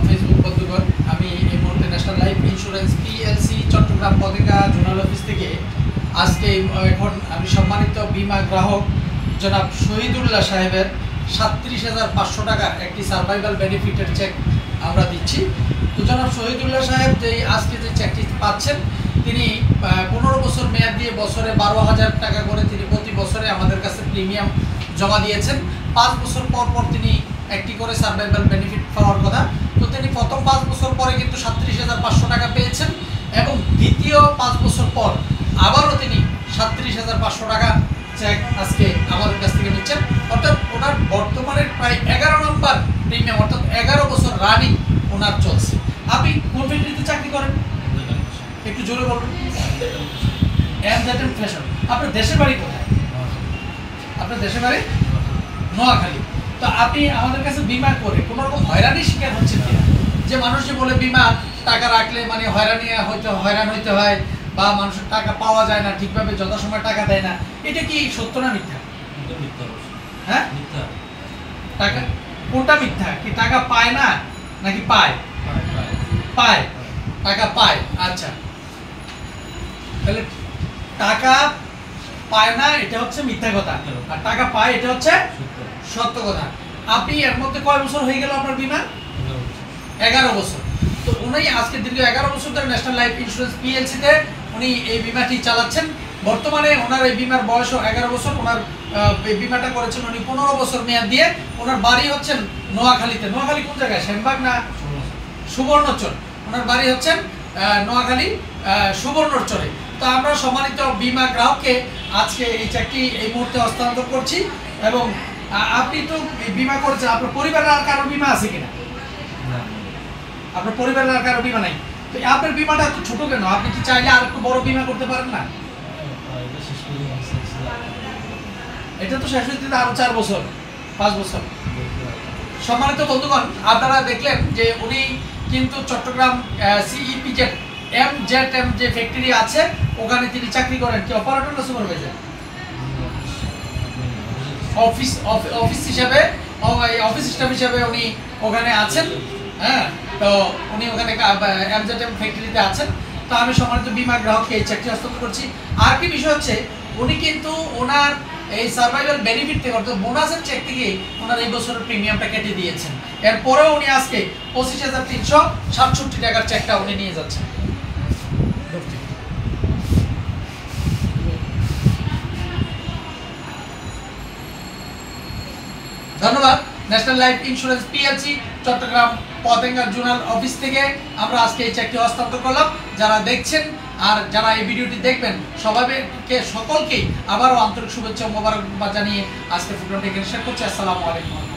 Facebook বন্ধুগণ, আমি এই মুহূর্তে national life insurance PLC Chittagong Patenga zonal office থেকে আজকে এখন আমি সম্মানিত বীমা গ্রাহক জনাব শহীদুল্লাহ সাহেবের ৩৭,৫০০ টাকার একটি সার্ভাইভাল বেনিফিটের চেক আমরা দিচ্ছি। তো জনাব শহীদুল্লাহ সাহেব আজকে যে চেকটি পাচ্ছেন, তিনি 15 বছর মেয়াদ দিয়ে বছরে 12,000 টাকা করে তিনি প্রতি বছরে আমাদের কাছে প্রিমিয়াম জমা দিয়েছেন। 5 বছর পর পর তিনি একটি করে সার্ভাইভাল বেনিফিট পাওয়ার কথা। তো তিনি প্রথম 5 বছর পরে কিন্তু ৩৭,৫০০ টাকা পেয়েছেন এবং দ্বিতীয় 5 বছর পর আবারও তিনি ৩৭,৫০০ টাকা চেক আজকে আমাদের কাছ থেকে নিচ্ছেন। অর্থাৎ ওনার বর্তমানের প্রায় 11 নম্বর প্রিমিয়াম, অর্থাৎ 11 বছর রানিং ওনার চলছে। আপনি কোন ফ্যাক্টরিতে চাকরি করেন? একটু জোরে বলুন। এমজেডএম ফ্যাশন। আপনার দেশের বাড়ি কোথায়? আপনার দেশের বাড়ি নোয়াখালী। তো আপনি আমাদের কাছে বিমা করে কোনো রকম হয়রানির শিকার হচ্ছেন কিনা? যে মানুষ যে বলে বিমা টাকা রাখলে মানে হয়রান হইতে হয় বা মানুষের টাকা পাওয়া যায় না, ঠিকভাবে যথাসময় টাকা দেয় না, এটা কি সত্য না মিথ্যা? হ্যাঁ, টাকা কোনটা মিথ্যা? কি টাকা পায় না নাকি পায়? পায়, টাকা পায়। আচ্ছা, তাহলে টাকা পায় না এটা হচ্ছে মিথ্যা কথা, আর টাকা পায় এটা হচ্ছে সত্য কথা। আপনি এর মধ্যে কয় বছর হয়ে গেল আপনার বিমা? 11 বছর। তো উনি আজকে দীর্ঘ 11 বছর ধরে ন্যাশনাল লাইফ ইন্স্যুরেন্স পিএলসিতে উনি এই বিমাটি চালাচ্ছেন। বর্তমানে ওনার এই বিমার বয়সও 11 বছর। ওনার বিমাটা করেছেন উনি 15 বছর মেয়াদ দিয়ে। ওনার বাড়ি হচ্ছেন নোয়াখালীতে। নোয়াখালী কোন জায়গায়? শ্যামবাগ না সুবর্ণচর? ওনার বাড়ি হচ্ছেন নোয়াখালী সুবর্ণচরে। তো আমরা সম্মানিত বীমা গ্রাহককে আজকে এই চেকটি এই মুহূর্তে হস্তান্তর করছি। এবং আপনি তো বীমা করেছেন, আপনার পরিবারের আর কারো বীমা আছে কিনা? আপনার পরিবারের আর কারো বীমা নাই। তো আপনার বীমাটা এত ছোট কেন? আপনি কি চাইলে আর একটু বড় বীমা করতে পারেন না? এটা তো শেষ হতে আরো 4 বছর 5 বছর। সম্মানিত বন্ধুগণ, আপনারা দেখলেন যে উনি কিন্তু চট্টগ্রাম সিইপিজেড এমজেডএম যে ফ্যাক্টরি আছে ওখানে তিনি চাকরি করেন। কি অপারেটর না সুপারভাইজার? অফিস হিসাবে, অফিস স্টাফ হিসাবে উনি ওখানে আছেন। হ্যাঁ, তো উনি ওখানে এমজেডএম ফ্যাক্টরিতে আছেন। তো আমি সম্মানিত বীমা গ্রাহককে এই চেকটি হস্তান্তর করছি। আর কি বিষয় হচ্ছে, উনি কিন্তু ওনার এই সার্ভাইভাল বেনিফিট থেকে অর্থাৎ বোনাসের চেক থেকে ওনার এই বছরের প্রিমিয়ামটা কেটে দিয়েছেন। এরপরেও উনি আজকে 25,367 টাকার চেকটা উনি নিয়ে যাচ্ছেন। ধন্যবাদ। National life insurance PLC Chittagong Patenga zonal office থেকে আমরা আজকে এই চেকটি হস্তান্তর করলাম। যারা দেখছেন আর যারা এই ভিডিওটি দেখবেন সকলকেই আবারও আন্তরিক শুভেচ্ছা ও মোবারকবাদ জানিয়ে আজকে প্রোগ্রামটি এখানে শেষ করছি। আসসালামু আলাইকুম।